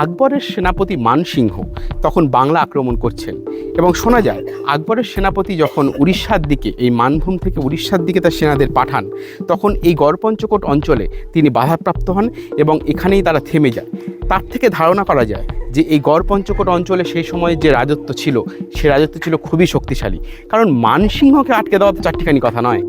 আকবরের সেনাপতি মানসিংহ তখন বাংলা আক্রমণ করছেন এবং শোনা যায় আকবরের সেনাপতি যখন উড়িষ্যার দিকে, এই মানভূম থেকে উড়িষ্যার দিকে তার সেনাদের পাঠান, তখন এই গড়পঞ্চকোট অঞ্চলে তিনি বাধাপ্রাপ্ত হন এবং এখানেই তারা থেমে যায়। তার থেকে ধারণা করা যায় যে এই গড়পঞ্চকোট অঞ্চলে সেই সময়ে যে রাজত্ব ছিল, সে রাজত্ব ছিল খুবই শক্তিশালী, কারণ মানসিংহকে আটকে দেওয়া তো চারটিখানি কথা নয়।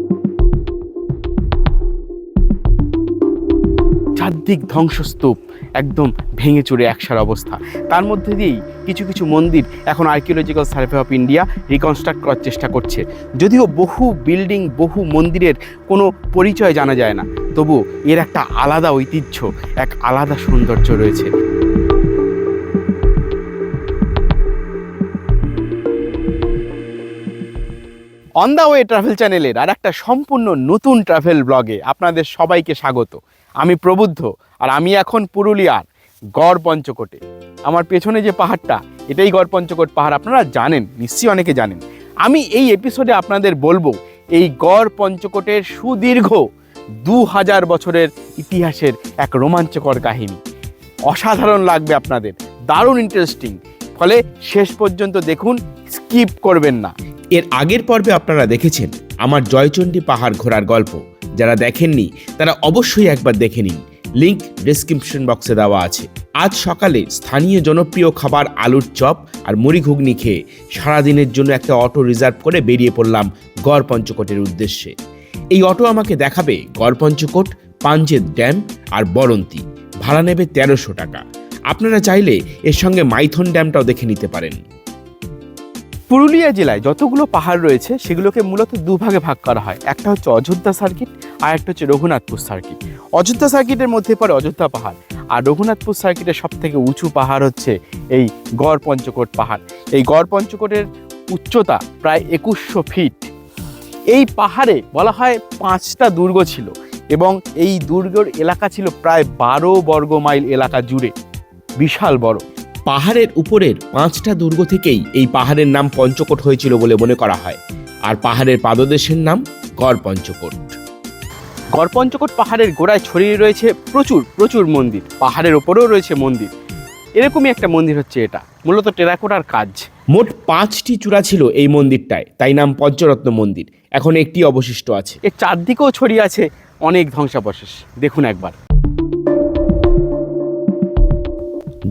চারদিক ধ্বংসস্তূপ, একদম ভেঙে চুরে একসার অবস্থা। তার মধ্যে দিয়েই কিছু কিছু মন্দির এখন archaeological survey of India reconstruct করার চেষ্টা করছে। যদিও বহু বিল্ডিং, বহু মন্দিরের কোনো পরিচয় জানা যায় না, তবু এর একটা আলাদা ঐতিহ্য, এক আলাদা সৌন্দর্য রয়েছে। অন দ্য ওয়ে ট্রাভেল চ্যানেলের আর একটা সম্পূর্ণ নতুন ট্রাভেল ব্লগে আপনাদের সবাইকে স্বাগত। আমি প্রবুদ্ধ, আর আমি এখন পুরুলিয়ার গড়পঞ্চকোটে। আমার পেছনে যে পাহাড়টা, এটাই গড়পঞ্চকোট পাহাড়। আপনারা জানেন, নিশ্চয়ই অনেকে জানেন। আমি এই এপিসোডে আপনাদের বলবো এই গড়পঞ্চকোটের সুদীর্ঘ 2000 বছরের ইতিহাসের এক রোমাঞ্চকর কাহিনী। অসাধারণ লাগবে আপনাদের, দারুণ ইন্টারেস্টিং। ফলে শেষ পর্যন্ত দেখুন, স্কিপ করবেন না। এর আগের পর্বে আপনারা দেখেছেন আমার জয়চণ্ডী পাহাড় ঘোরার গল্প। যারা দেখেননি তারা অবশ্যই একবার দেখে নিন, লিংক ডেসক্রিপশন বক্সে দেওয়া আছে। আজ সকালে স্থানীয় জনপ্রিয় খাবার আলুর চপ আর মুড়ি ঘুগনি খেয়ে সারাদিনের জন্য একটা অটো রিজার্ভ করে বেরিয়ে পড়লাম গড়পঞ্চকোটের উদ্দেশ্যে। এই অটো আমাকে দেখাবে গড়পঞ্চকোট, পাঞ্চেত ড্যাম আর বরন্তী। ভাড়া নেবে 1300 টাকা। আপনারা চাইলে এর সঙ্গে মাইথন ড্যামটাও দেখে নিতে পারেন। পুরুলিয়া জেলায় যতগুলো পাহাড় রয়েছে সেগুলোকে মূলত দুভাগে ভাগ করা হয়। একটা হচ্ছে অযোধ্যা সার্কিট, আর একটা হচ্ছে রঘুনাথপুর সার্কিট। অযোধ্যা সার্কিটের মধ্যে পড়ে অযোধ্যা পাহাড়, আর রঘুনাথপুর সার্কিটের সবথেকে উঁচু পাহাড় হচ্ছে এই গড়পঞ্চকোট পাহাড়। এই গড়পঞ্চকোটের উচ্চতা প্রায় 2100 ফিট। এই পাহাড়ে বলা হয় 5টা দুর্গ ছিল, এবং এই দুর্গের এলাকা ছিল প্রায় 12 বর্গ মাইল এলাকা জুড়ে, বিশাল বড়। পাহাড়ের উপরের 5টা দুর্গ থেকেই এই পাহাড়ের নাম পঞ্চকোট হয়েছিল বলে মনে করা হয়, আর পাহাড়ের পাদদেশের নাম গড়পঞ্চকোট। গড়পঞ্চকোট পাহাড়ের গোড়ায় ছড়িয়ে রয়েছে প্রচুর প্রচুর মন্দির, পাহাড়ের ওপরেও রয়েছে মন্দির। এরকমই একটা মন্দির হচ্ছে এটা, মূলত টেরাকোটার কাজ। মোট 5টি চূড়া ছিল এই মন্দিরটায়, তাই নাম পঞ্চরত্ন মন্দির। এখন একটি অবশিষ্ট আছে। এর চারদিকেও ছড়িয়ে আছে অনেক ধ্বংসাবশেষ, দেখুন একবার।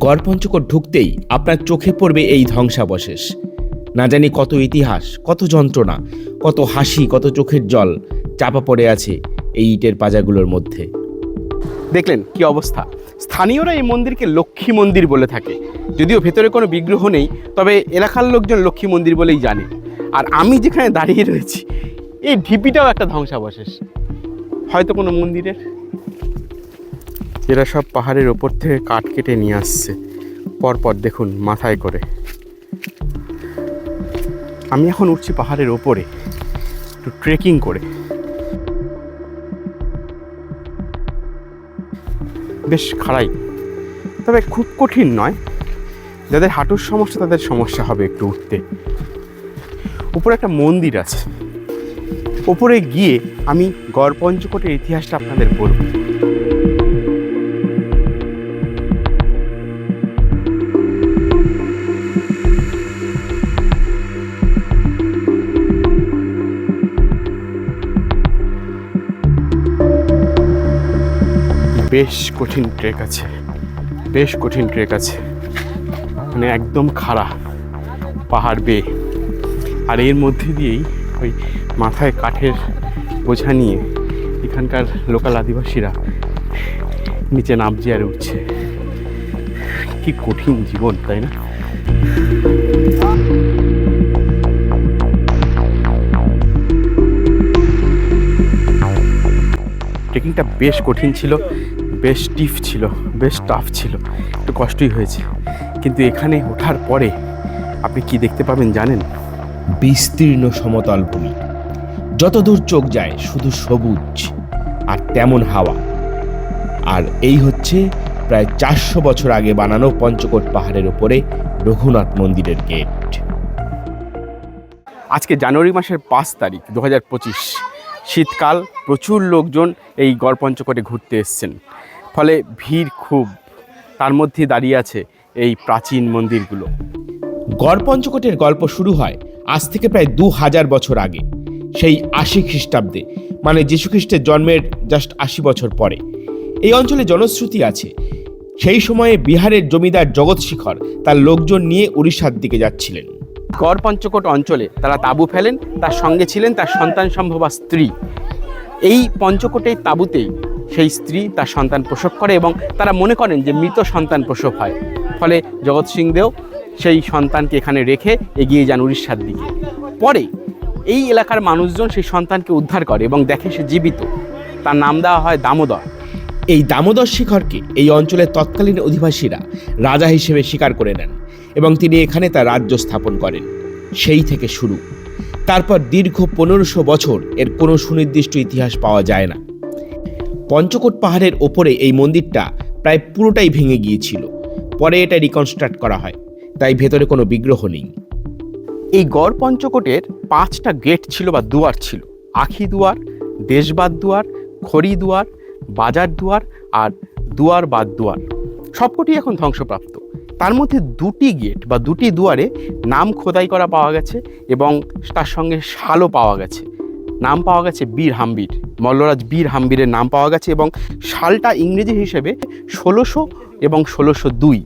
গড়পঞ্চকোট ঢুকতেই আপনার চোখে পড়বে এই ধ্বংসাবশেষ। না জানি কত ইতিহাস, কত যন্ত্রণা, কত হাসি, কত চোখের জল চাপা পড়ে আছে এই ইটের পাজাগুলোর মধ্যে। দেখলেন কি অবস্থা। স্থানীয়রা এই মন্দিরকে লক্ষ্মী মন্দির বলে থাকে, যদিও ভেতরে কোনো বিগ্রহ নেই, তবে এলাকার লোকজন লক্ষ্মী মন্দির বলেই জানে। আর আমি যেখানে দাঁড়িয়ে রয়েছি, এই ঢিপিটাও একটা ধ্বংসাবশেষ, হয়তো কোনো মন্দিরের। এরা সব পাহাড়ের ওপর থেকে কাঠ কেটে নিয়ে আসছে পরপর, দেখুন মাথায় করে। আমি এখন উঠছি পাহাড়ের ওপরে একটু ট্রেকিং করে। বেশ খাড়াই, তবে খুব কঠিন নয়। যাদের হাঁটুর সমস্যা তাদের সমস্যা হবে একটু উঠতে। উপরে একটা মন্দির আছে, ওপরে গিয়ে আমি গড়পঞ্চকোটের ইতিহাসটা আপনাদের বলব। বেশ কঠিন ট্রেক আছে, বেশ কঠিন ট্রেক আছে, মানে একদম খাড়া পাহাড় বেয়ে। আর এর মধ্যে দিয়েই ওই মাথায় কাঠের বোঝা নিয়ে এখানকার লোকাল আদিবাসীরা নিচে নামছে আর উঠছে। কি কঠিন জীবন, তাই না? ট্রেকিংটা বেশ কঠিন ছিল, বেশ স্টিফ ছিল, বেশ টাফ ছিল, একটু কষ্টই হয়েছে। কিন্তু এখানে ওঠার পরে আপনি কি দেখতে পাবেন জানেন? বিস্তীর্ণ সমতল ভূমি, যতদূর চোখ যায় শুধু সবুজ আর তেমন হাওয়া। আর এই হচ্ছে প্রায় 400 বছর আগে বানানো পঞ্চকোট পাহাড়ের ওপরে রঘুনাথ মন্দিরের গেট। আজকে জানুয়ারি মাসের 5 তারিখ 2025, শীতকাল। প্রচুর লোকজন এই গড়পঞ্চকোটে ঘুরতে এসছেন, ফলে ভিড় খুব। তার মধ্যে দাঁড়িয়ে আছে এই প্রাচীন মন্দিরগুলো। গড় পঞ্চকোটের গল্প শুরু হয় আজ থেকে প্রায় 2000 বছর আগে, সেই 80 খ্রিস্টাব্দে, মানে যীশুখ্রিস্টের জন্মের জাস্ট 80 বছর পরে। এই অঞ্চলে জনশ্রুতি আছে সেই সময়ে বিহারের জমিদার জগৎশিখর তার লোকজন নিয়ে উড়িষ্যার দিকে যাচ্ছিলেন। গড় পঞ্চকোট অঞ্চলে তারা তাঁবু ফেলেন, তার সঙ্গে ছিলেন তার সন্তান সম্ভবা স্ত্রী। এই পঞ্চকোটের তাঁবুতেই সেই স্ত্রী তার সন্তান প্রসব করে এবং তারা মনে করেন যে মৃত সন্তান প্রসব হয়। ফলে জগৎ সিং দেও সেই সন্তানকে এখানে রেখে এগিয়ে যান উড়িষ্যার দিকে। পরে এই এলাকার মানুষজন সেই সন্তানকে উদ্ধার করে এবং দেখে সে জীবিত। তার নাম দেওয়া হয় দামোদর। এই দামোদর শিখরকে এই অঞ্চলের তৎকালীন অধিবাসীরা রাজা হিসেবে স্বীকার করে নেন এবং তিনি এখানে তার রাজ্য স্থাপন করেন। সেই থেকে শুরু। তারপর দীর্ঘ 1500 বছর এর কোনো সুনির্দিষ্ট ইতিহাস পাওয়া যায় না। পঞ্চকোট পাহাড়ের ওপরে এই মন্দিরটা প্রায় পুরোটাই ভেঙে গিয়েছিল, পরে এটা রিকনস্ট্রাক্ট করা হয়, তাই ভেতরে কোনো বিগ্রহ নেই। এই গড় পঞ্চকোটের 5টা গেট ছিল বা দুয়ার ছিল: আখি দুয়ার, দেশবাদ দুয়ার, খড়ি দুয়ার, বাজার দুয়ার আর দুয়ার বাদ দুয়ার। সবকটি এখন ধ্বংসপ্রাপ্ত। তার মধ্যে 2টি গেট বা 2টি দুয়ারে নাম খোদাই করা পাওয়া গেছে এবং তার সঙ্গে শালও পাওয়া গেছে। নাম পাওয়া গেছে বীর হাম্বির, মল্লরাজ বীর হাম্বিরের নাম পাওয়া গেছে এবং শালটা ইংরেজি হিসেবে 1600 এবং 1602।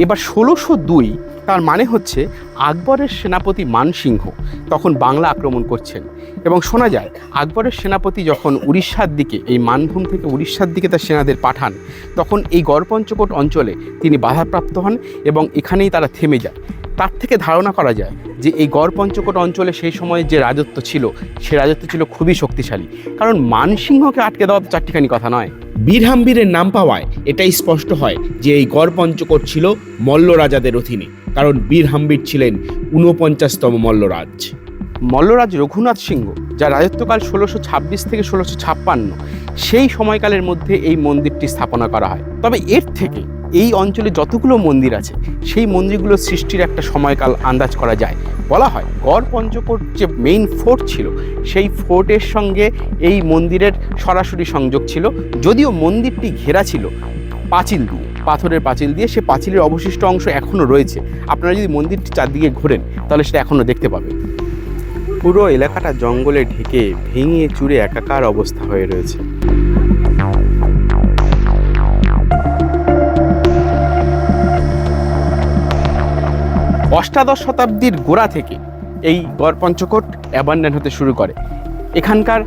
এবার 1602 তার মানে হচ্ছে আকবরের সেনাপতি মানসিংহ তখন বাংলা আক্রমণ করছেন এবং শোনা যায় আকবরের সেনাপতি যখন উড়িষ্যার দিকে, এই মানভূম থেকে উড়িষ্যার দিকে তার সেনাদের পাঠান, তখন এই গড় পঞ্চকোট অঞ্চলে তিনি বাধাপ্রাপ্ত হন এবং এখানেই তারা থেমে যায়। তার থেকে ধারণা করা যায় যে এই গড় পঞ্চকোট অঞ্চলে সেই সময়ে যে রাজত্ব ছিল সে রাজত্ব ছিল খুবই শক্তিশালী, কারণ মানসিংহকে আটকে দেওয়া তো চারটিখানি কথা নয়। বীর হাম্বিরের নাম পাওয়ায় এটাই স্পষ্ট হয় যে এই গড় পঞ্চকোট ছিল মল্ল রাজাদের অধীনে, কারণ বীর হাম্বির ছিলেন 49তম মল্লরাজ। মল্লরাজ রঘুনাথ সিংহ, যার রাজত্বকাল 1626 থেকে 1656, সেই সময়কালের মধ্যে এই মন্দিরটি স্থাপনা করা হয়। তবে এর থেকে এই অঞ্চলে যতগুলো মন্দির আছে সেই মন্দিরগুলোর সৃষ্টির একটা সময়কাল আন্দাজ করা যায়। বলা হয় গড় পঞ্চকোট যে মেইন ফোর্ট ছিল সেই ফোর্টের সঙ্গে এই মন্দিরের সরাসরি সংযোগ ছিল, যদিও মন্দিরটি ঘেরা ছিল পাঁচিল দিয়ে, পাথরের পাঁচিল দিয়ে। সে পাঁচিলের অবশিষ্ট অংশ এখনও রয়েছে। আপনারা যদি মন্দিরটি চারদিকে ঘোরেন তাহলে সেটা এখনও দেখতে পাবেন। পুরো এলাকাটা জঙ্গলে ঢেকে ভেঙে চুরে একাকার অবস্থা হয়ে রয়েছে। অষ্টাদশ শতাব্দীর গোড়া থেকে এই গড় পঞ্চকোট অ্যাবান্ডন হতে শুরু করে। এখানকার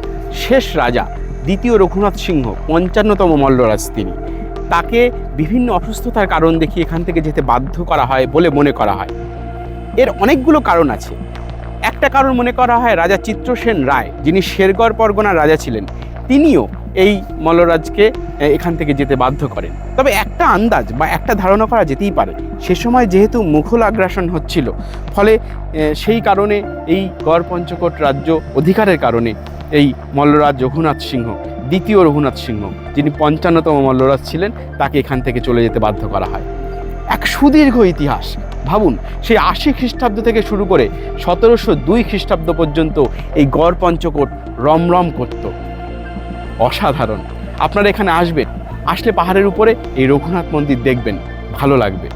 শেষ রাজা দ্বিতীয় রঘুনাথ সিংহ, 55তম মল্লরাজ তিনি, তাকে বিভিন্ন অসুস্থতার কারণ দেখিয়ে এখান থেকে যেতে বাধ্য করা হয় বলে মনে করা হয়। এর অনেকগুলো কারণ আছে। একটা কারণ মনে করা হয় রাজা চিত্রসেন রায়, যিনি শেরগড় পরগনার রাজা ছিলেন, তিনিও এই মল্লরাজকে এখান থেকে যেতে বাধ্য করেন। তবে একটা আন্দাজ বা একটা ধারণা করা যেতেই পারে, সে সময় যেহেতু মুঘল আগ্রাসন হচ্ছিল, ফলে সেই কারণে এই গড় পঞ্চকোট রাজ্য অধিকারের কারণে এই মল্লরাজ রঘুনাথ সিংহ, দ্বিতীয় রঘুনাথ সিংহ, যিনি 55তম মল্লরাজ ছিলেন, তাকে এখান থেকে চলে যেতে বাধ্য করা হয়। এক সুদীর্ঘ ইতিহাস। ভাবুন, সেই 80 খ্রিস্টাব্দ থেকে শুরু করে 1702 খ্রিস্টাব্দ পর্যন্ত এই গড় পঞ্চকোট রমরম করত। অসাধারণ। আপনারা এখানে আসবেন, আসলে পাহাড়ের উপরে এই রঘুনাথ মন্দির দেখবেন, ভালো লাগবে।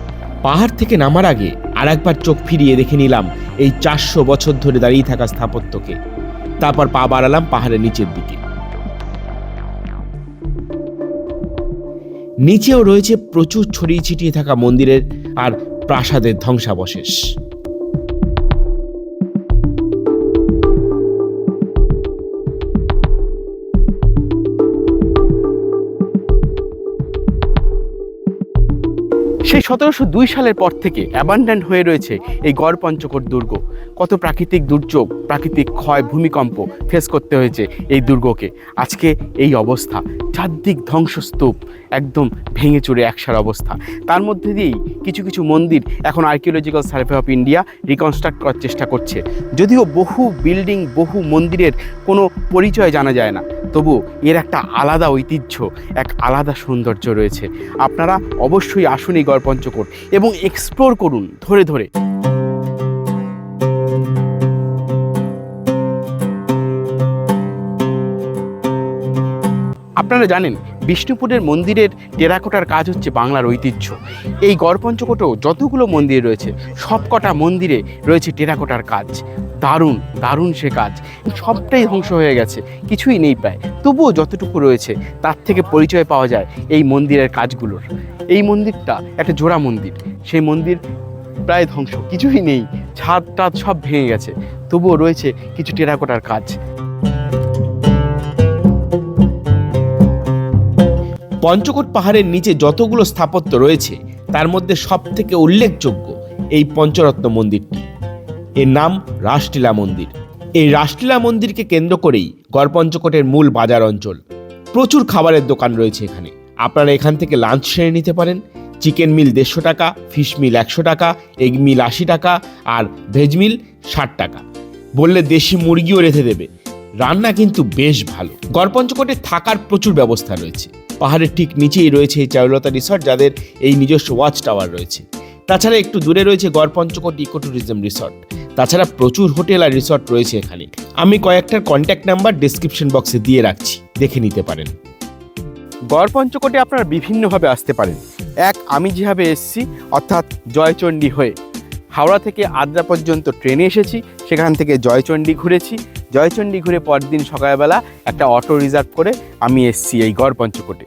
পাহাড় থেকে নামার আগে আর একবার চোখ ফিরিয়ে দেখে নিলাম এই 400 বছর ধরে দাঁড়িয়ে থাকা স্থাপত্যকে। তারপর পা বাড়ালাম পাহাড়ের নিচের দিকে। নিচেও রয়েছে প্রচুর ছড়িয়ে ছিটিয়ে থাকা মন্দিরের আর প্রাসাদের ধ্বংসাবশেষ। সেই 1702 সালের পর থেকে অ্যাবান্ডেন্ট হয়ে রয়েছে এই গড় পঞ্চকোট দুর্গ। কত প্রাকৃতিক দুর্যোগ, প্রাকৃতিক ক্ষয়, ভূমিকম্প ফেস করতে হয়েছে এই দুর্গকে। আজকে এই অবস্থা, চারদিক ধ্বংসস্তূপ, একদম ভেঙে চুরে একসার অবস্থা। তার মধ্যে দিয়েই কিছু কিছু মন্দির এখন archaeological survey of India reconstruct করার চেষ্টা করছে। যদিও বহু বিল্ডিং, বহু মন্দিরের কোনো পরিচয় জানা যায় না, তবু এর একটা আলাদা ঐতিহ্য, এক আলাদা সৌন্দর্য রয়েছে। আপনারা অবশ্যই আসুন এই গড় পঞ্চকোট এবং এক্সপ্লোর করুন ধরে ধরে। আপনারা জানেন বিষ্ণুপুরের মন্দিরের টেরাকোটার কাজ হচ্ছে বাংলার ঐতিহ্য। এই গড়পঞ্চকোটেও যতগুলো মন্দির রয়েছে সবকটা মন্দিরে রয়েছে টেরাকোটার কাজ। দারুণ দারুণ সে কাজ, সবটাই ধ্বংস হয়ে গেছে, কিছুই নেই প্রায়। তবুও যতটুকু রয়েছে তার থেকে পরিচয় পাওয়া যায় এই মন্দিরের কাজগুলোর। এই মন্দিরটা একটা জোড়া মন্দির, সেই মন্দির প্রায় ধ্বংস, কিছুই নেই, ছাদ টাদ সব ভেঙে গেছে, তবুও রয়েছে কিছু টেরাকোটার কাজ। পঞ্চকোট পাহাড়ের নিচে যতগুলো স্থাপত্য রয়েছে তার মধ্যে সবথেকে উল্লেখযোগ্য এই পঞ্চরত্ন মন্দিরটি। এর নাম রাসলীলা মন্দির। এই রাসলীলা মন্দিরকে কেন্দ্র করেই গড়পঞ্চকোটের মূল বাজার অঞ্চল। প্রচুর খাবারের দোকান রয়েছে এখানে। আপনারা এখান থেকে লাঞ্চ সেরে নিতে পারেন। চিকেন মিল 150 টাকা, ফিশ মিল 100 টাকা, এগ মিল 80 টাকা আর ভেজ মিল 60 টাকা। বললে দেশি মুরগিও রেঁধে দেবে। রান্না কিন্তু বেশ ভালো। গড়পঞ্চকোটে থাকার প্রচুর ব্যবস্থা রয়েছে। পাহাড়ের ঠিক নিচেই রয়েছে এই চারুলতা রিসর্ট, যাদের এই নিজস্ব ওয়াচ টাওয়ার রয়েছে। তাছাড়া একটু দূরে রয়েছে গড়পঞ্চকোট ইকো ট্যুরিজম রিসর্ট। তাছাড়া প্রচুর হোটেল আর রিসর্ট রয়েছে এখানে। আমি কয়েকটার কন্ট্যাক্ট নাম্বার ডেসক্রিপশন বক্সে দিয়ে রাখছি, দেখে নিতে পারেন। গড়পঞ্চকোটে আপনারা বিভিন্নভাবে আসতে পারেন। আমি যেভাবে এসেছি, অর্থাৎ জয়চণ্ডী হয়ে হাওড়া থেকে আদ্রা পর্যন্ত ট্রেনে এসেছি, সেখান থেকে জয়চণ্ডী ঘুরেছি। জয়চণ্ডী ঘুরে পরদিন সকালবেলা একটা অটো রিজার্ভ করে আমি এসেছি এই গড়পঞ্চকোটে।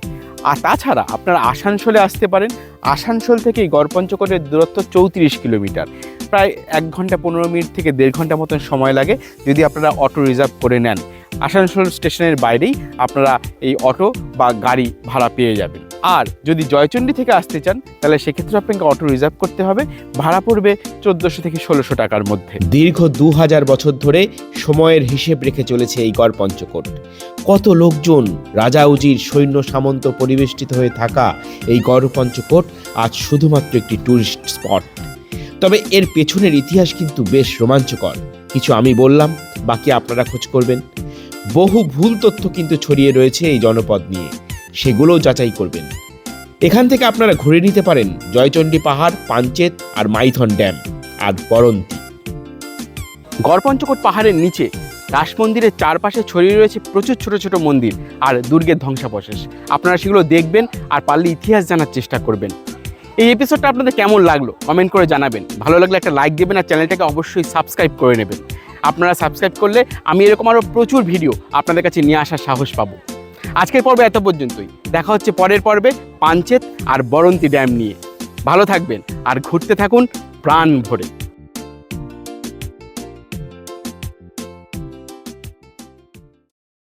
আর তাছাড়া আপনারা আসানসোলে আসতে পারেন। আসানসোল থেকে এই গড়পঞ্চকোটের দূরত্ব 34 কিলোমিটার, প্রায় 1 ঘন্টা 15 মিনিট থেকে 1.5 ঘন্টা মতন সময় লাগে যদি আপনারা অটো রিজার্ভ করে নেন। আসানসোল স্টেশনের বাইরেই আপনারা এই অটো বা গাড়ি ভাড়া পেয়ে যাবেন। আর যদি জয়চণ্ডী থেকে আসতে চান তাহলে সেক্ষেত্রে আপনাকে অটো রিজার্ভ করতে হবে, ভাড়া পড়বে 1400 থেকে 1600 টাকার মধ্যে। দীর্ঘ 2000 বছর ধরে সময়ের হিসেব রেখে চলেছে এই গড়পঞ্চকোট। কত লোকজন, রাজা উজির, সৈন্য সামন্ত পরিবেষ্টিত হয়ে থাকা এই গড়পঞ্চকোট আজ শুধুমাত্র একটি ট্যুরিস্ট স্পট। তবে এর পেছনের ইতিহাস কিন্তু বেশ রোমাঞ্চকর। কিছু আমি বললাম, বাকি আপনারা খোঁজ করবেন। বহু ভুল তথ্য কিন্তু ছড়িয়ে রয়েছে এই জনপদ নিয়ে, সেগুলোও যাচাই করবেন। এখান থেকে আপনারা ঘুরে নিতে পারেন জয়চণ্ডী পাহাড়, পাঞ্চেত আর মাইথন ড্যাম আর বরন্তী। গড়পঞ্চকোট পাহাড়ের নিচে রাস মন্দিরের চারপাশে ছড়িয়ে রয়েছে প্রচুর ছোট ছোট মন্দির আর দুর্গের ধ্বংসাবশেষ। আপনারা সেগুলো দেখবেন আর পারলে ইতিহাস জানার চেষ্টা করবেন। এই এপিসোডটা আপনাদের কেমন লাগলো কমেন্ট করে জানাবেন। ভালো লাগলে একটা লাইক দেবেন আর চ্যানেলটাকে অবশ্যই সাবস্ক্রাইব করে নেবেন। আপনারা সাবস্ক্রাইব করলে আমি এরকম আরও প্রচুর ভিডিও আপনাদের কাছে নিয়ে আসার সাহস পাবো। আজকের পর্বে এত পর্যন্তই। দেখা হচ্ছে পরের পর্বে পাঞ্চেত আর বরন্তী ড্যাম নিয়ে। ভালো থাকবেন আর ঘুরতে থাকুন প্রাণ ভরে।